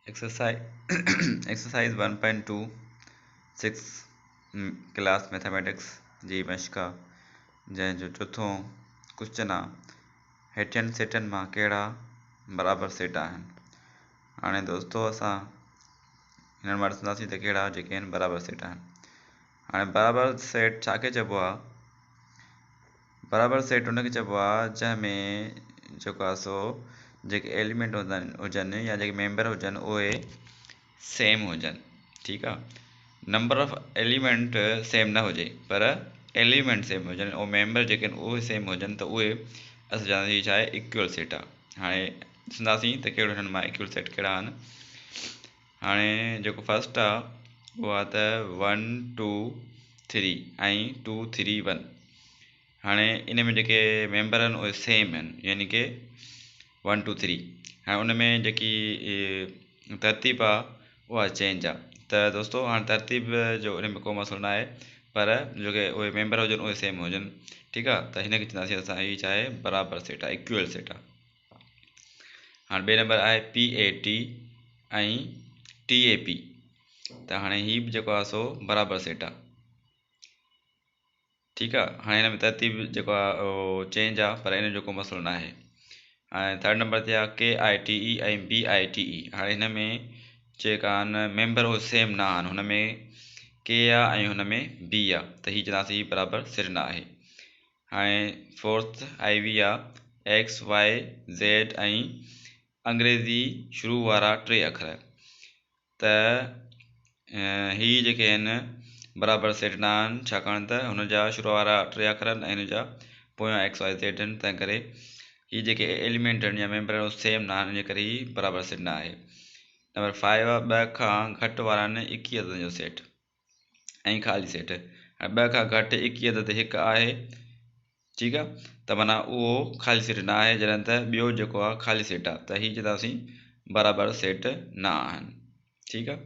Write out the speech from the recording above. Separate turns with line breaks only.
Exercise exercise 1.2 6 class mathematics जी मश्क जंहिंजो चौथों question आहे हेठियनि सेटनि मां कहिड़ा बराबरि सेट आहिनि। हाणे दोस्तो असां हिन वटि ॾिसंदासीं त कहिड़ा जेके आहिनि बराबरि सेट आहिनि। हाणे बराबरि सेट छाखे चइबो आहे? बराबरि सेट उनखे चइबो आहे जंहिंमें जेको आहे सो जेके एलिमेंट हुजनि या जेके मेंबर हुजनि उहे सेम हुजनि। ठीकु आहे, नंबर ऑफ एलिमेंट सेम न हुजे पर एलिमेंट सेम हुजनि ऐं मेंबर जेके आहिनि उहे सेम हुजनि त उहे असां चवंदासीं छा आहे इक्वल सेट आहे। हाणे ॾिसंदासीं त कहिड़ो हिननि मां इक्वल सेट कहिड़ा आहिनि। हाणे जेको फस्ट आहे उहो आहे त 1 2 3 ऐं 2 3 1। हाणे इन में जेके मेंबर आहिनि उहे सेम आहिनि यानी कि 1 2 3। हाणे उन में जेकी तरतीब आहे उहा चेंज आहे। त दोस्तो हाणे तरतीब जो उन में को मसइलो न आहे पर जेके उहे मेंबर हुजनि उहे सेम हुजनि। ठीकु आहे, त हिनखे चवंदासीं असां हीअ छा आहे बराबरि सेट आहे, इक्वल सेट आहे। हाणे ॿिए नंबर आहे PAT ऐं TAP। त हाणे हीअ बि जेको आहे सो बराबरि सेट आहे। ठीकु आहे, हाणे हिन में तरतीब जेको आहे उहो चेंज आहे पर इन जो को मसइलो न आहे। हाणे थर्ड नंबर ते आहे KITE ऐं BITE। हाणे हिन में जेका आहिनि मेंबर उहे सेम न आहिनि, हुन में K आहे ऐं हुन में B आहे, त हीअ चवंदासीं हीअ बराबरि सेट न आहे। हाणे फोर्थ IV आहे XYZ ऐं अंग्रेज़ी शुरू वारा 3 अखर। त हीअ जेके आहिनि बराबरि सेट न आहिनि छाकाणि त हुनजा शुरू वारा 3 अखर आहिनि ऐं हिन जा पोयां XYZ आहिनि, तंहिं करे हीअ जेके एलिमेंट आहिनि या मेंबर आहिनि उहे सेम न आहिनि, इन करे हीअ बराबरि सेट न आहे। नंबर 5 आहे 2 खां घटि वारा आहिनि 21 अददनि जो सेट ऐं ख़ाली सेट। हाणे 2 खां घटि 21 अदद हिकु आहे। ठीकु आहे, त माना उहो ख़ाली सेट न आहे जॾहिं त ॿियो जेको आहे ख़ाली सेट आहे, त हीअ चवंदासीं बराबरि सेट न आहिनि। ठीकु आहे।